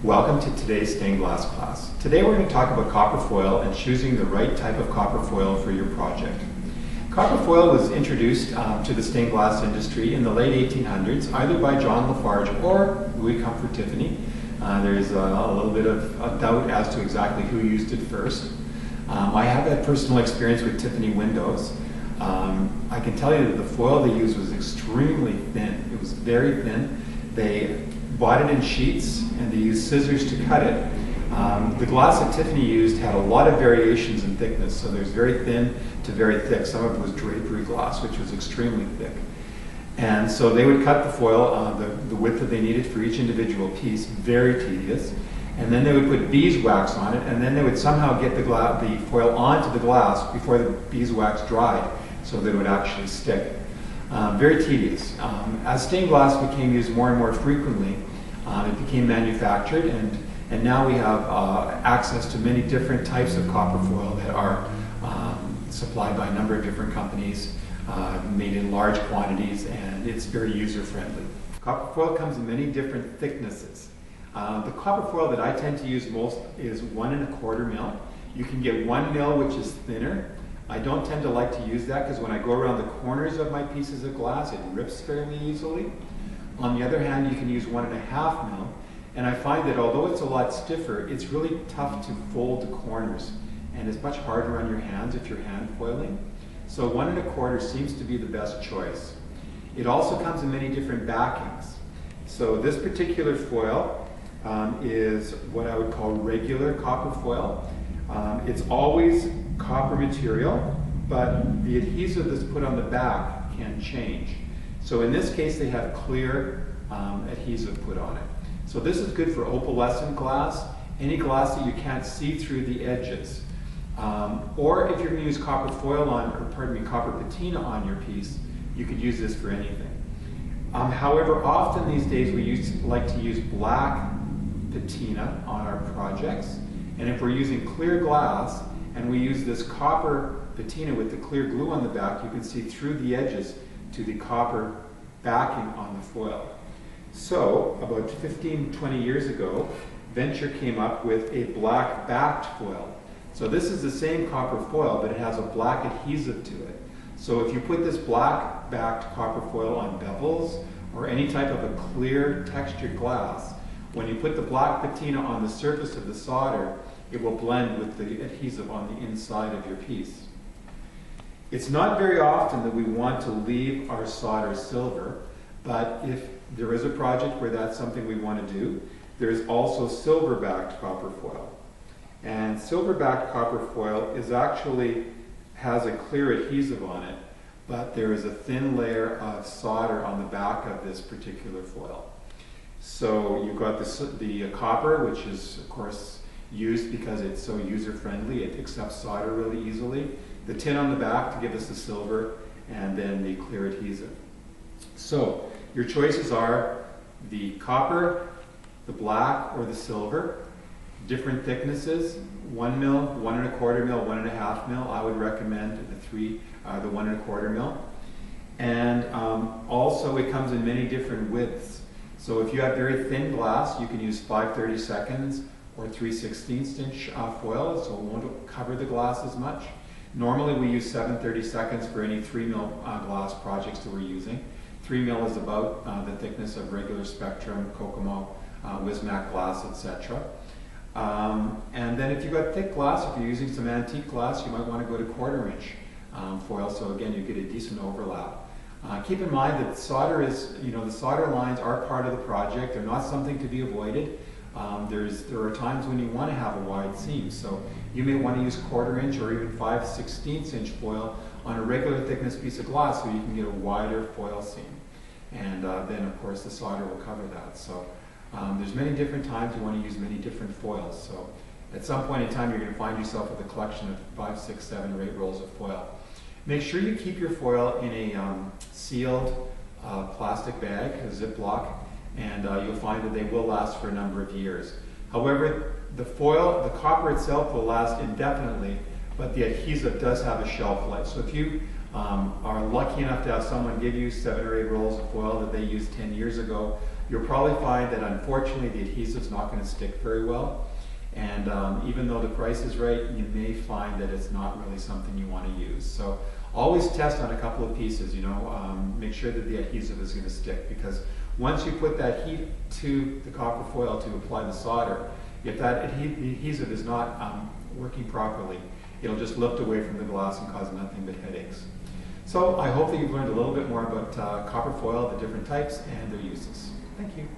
Welcome to today's stained glass class. Today we're going to talk about copper foil and choosing the right type of copper foil for your project. Copper foil was introduced to the stained glass industry in the late 1800s, either by John Lafarge or Louis Comfort Tiffany. There's a little bit of a doubt as to exactly who used it first. I have had personal experience with Tiffany windows. I can tell you that the foil they used was extremely thin. It was very thin. They bought it in sheets and they used scissors to cut it. The glass that Tiffany used had a lot of variations in thickness, so there's very thin to very thick. Some of it was drapery glass, which was extremely thick. And so they would cut the foil the width that they needed for each individual piece, very tedious. And then they would put beeswax on it, and then they would somehow get the foil onto the glass before the beeswax dried so that it would actually stick. Very tedious. As stained glass became used more and more frequently, it became manufactured, and now we have access to many different types of copper foil that are supplied by a number of different companies, made in large quantities, and it's very user-friendly. Copper foil comes in many different thicknesses. The copper foil that I tend to use most is 1 1/4 mil. You can get 1 mil, which is thinner. I don't tend to like to use that because when I go around the corners of my pieces of glass, it rips fairly easily. On the other hand, you can use 1 1/2 mil, and I find that although it's a lot stiffer, it's really tough to fold the corners, and it's much harder on your hands if you're hand foiling. So 1 1/4 seems to be the best choice. It also comes in many different backings. So this particular foil is what I would call regular copper foil. It's always copper material, but the adhesive that's put on the back can change. So in this case, they have clear adhesive put on it. So this is good for opalescent glass, any glass that you can't see through the edges. Or if you're going to use copper foil copper patina on your piece, you could use this for anything. However, often these days we like to use black patina on our projects. And if we're using clear glass and we use this copper patina with the clear glue on the back, you can see through the edges to the copper backing on the foil. So about 15-20 years ago, Venture came up with a black backed foil. So this is the same copper foil, but it has a black adhesive to it. So if you put this black backed copper foil on bevels or any type of a clear textured glass, when you put the black patina on the surface of the solder, it will blend with the adhesive on the inside of your piece. It's not very often that we want to leave our solder silver, but if there is a project where that's something we want to do, there's also silver-backed copper foil. And silver-backed copper foil has a clear adhesive on it, but there is a thin layer of solder on the back of this particular foil. So you've got the copper, which is of course used because it's so user-friendly, it accepts solder really easily. The tin on the back to give us the silver, and then the clear adhesive. So your choices are the copper, the black, or the silver. Different thicknesses, 1 mil, 1 1/4 mil, 1 1/2 mil. I would recommend the 1 1/4 mil. And also it comes in many different widths. So if you have very thin glass, you can use 5/32 or 3/16 inch foil, so it won't cover the glass as much. Normally we use 7/32 for any 3 mil glass projects that we're using. 3 mil is about the thickness of regular Spectrum, Kokomo, Wismac glass, etc. And then if you've got thick glass, if you're using some antique glass, you might want to go to 1/4 inch foil, so again you get a decent overlap. Keep in mind that solder the solder lines are part of the project. They're not something to be avoided. There are times when you want to have a wide seam, so you may want to use 1/4 inch or even 5/16 inch foil on a regular thickness piece of glass so you can get a wider foil seam. And then of course the solder will cover that. So there's many different times you want to use many different foils. So at some point in time you're going to find yourself with a collection of 5, 6, 7, or 8 rolls of foil. Make sure you keep your foil in a sealed plastic bag, a Ziploc, and you'll find that they will last for a number of years. However, the copper itself will last indefinitely, but the adhesive does have a shelf life. So if you are lucky enough to have someone give you 7 or 8 rolls of foil that they used 10 years ago, you'll probably find that unfortunately the adhesive's not going to stick very well. And even though the price is right, you may find that it's not really something you want to use. So always test on a couple of pieces, make sure that the adhesive is going to stick, because once you put that heat to the copper foil to apply the solder, if that adhesive is not working properly, it'll just lift away from the glass and cause nothing but headaches. So I hope that you've learned a little bit more about copper foil, the different types, and their uses. Thank you.